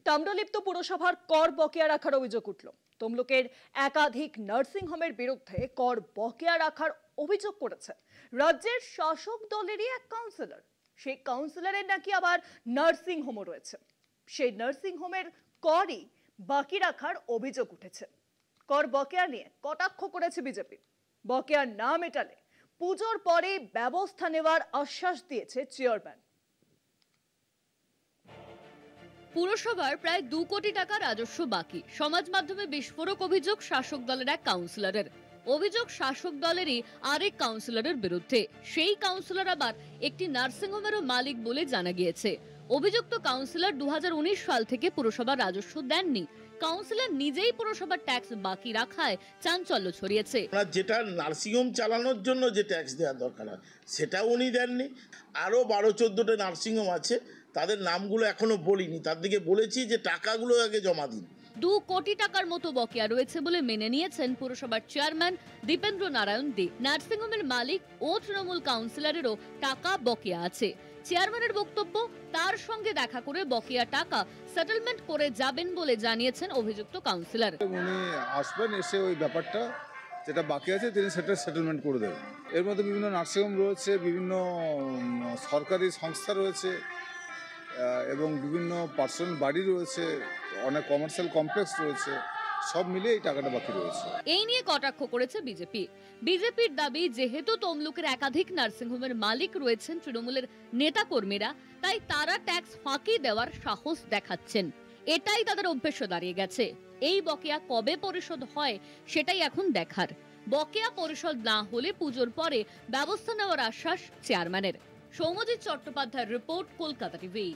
তাম্রলিপ্ত পুরসভার কর বকেয়া রাখার অভিযোগ উঠল। তমলুকের একাধিক নার্সিং হোমের বিরুদ্ধে কর বকেয়া রাখার অভিযোগ করেছে রাজ্যের শাসক দলেরই এক কাউন্সিলর। সেই কাউন্সিলরের নাকি আবার নার্সিং হোমও রয়েছে। সেই নার্সিং হোমের করই বাকি রাখার অভিযোগ উঠেছে। কর বকেয়া নিয়ে কটাক্ষ করেছে বিজেপি। বকেয়া না মেটালে পুজোর পরে ব্যবস্থা নেওয়ার আশ্বাস দিয়েছে চেয়ারম্যান। পুরসভার প্রায় 2 কোটি টাকা রাজস্ব বাকি। সমাজ মাধ্যমে বিস্ফোরক অভিযোগ শাসক দলের এক কাউন্সিলরের। অভিযোগ শাসক দলেরই আরেক কাউন্সিলরের বিরুদ্ধে। সেই কাউন্সিলর আবার একটি নার্সিংহোমেরও মালিক বলে জানা গিয়েছে। অভিযুক্ত কাউন্সিলর 2019 সাল থেকে পুরসভার রাজস্ব দেননি। কাউন্সিলর নিজেই পুরসভার ট্যাক্স বাকি রাখায় চাঞ্চল্য ছড়িয়েছে। যেটা নার্সিংহোম চালানোর জন্য যে ট্যাক্স দেওয়ার দরকার হয় সেটাও উনি দেননি। আরও 12-14টা নার্সিংহোম আছে, তাদের নামগুলো এখনো বলিনি, তার দিকে বলেছি যে টাকাগুলো আগে জমা দিন। 2 কোটি টাকার মতো বকেয়া রয়েছে বলে মেনে নিয়েছেন পুরসভার চেয়ারম্যান দীপেন্দ্র নারায়ণ দে। নার্সিংহোমের মালিক ও তৃণমূল কাউন্সিলরেরও টাকা বকেয়া আছে। চেয়ারম্যানের বক্তব্য, তার সঙ্গে দেখা করে বকেয়া টাকা সেটেলমেন্ট করে যাবেন বলে জানিয়েছেন অভিযুক্ত কাউন্সিলর। উনি আসবেন, এসে ওই ব্যাপারটা যেটা বাকি আছে তিনি সেটা সেটেলমেন্ট করে দেবেন। এর মধ্যে বিভিন্ন নার্সিংহোম রয়েছে, বিভিন্ন সরকারি সংস্থা রয়েছে এবং বিভিন্ন পার্সোনাল বাড়ি রয়েছে, অনেক কমার্শিয়াল কমপ্লেক্স রয়েছে, সব মিলিয়ে এই টাকাটা বাকি রয়েছে। এই নিয়ে কটাক্ষ করেছে বিজেপি। বিজেপির দাবি, যেহেতু তমলুকের একাধিক নার্সিংহোমের মালিক রয়েছেন তৃণমূলের নেতাকর্মীরা, তাই তারা ট্যাক্স ফাঁকি দেওয়ার সাহস দেখাচ্ছেন। এটাই তাদের অভ্যেস দাঁড়িয়ে গেছে। এই বকেয়া কবে পরিশোধ হয় সেটাই এখন দেখার। বকেয়া পরিশোধ না হলে পুজোর পরে ব্যবস্থা নেওয়ার আশ্বাস চেয়ারম্যানের। সৌম্যজিৎ চট্টোপাধ্যায়ের রিপোর্ট, কলকাতা টিভি।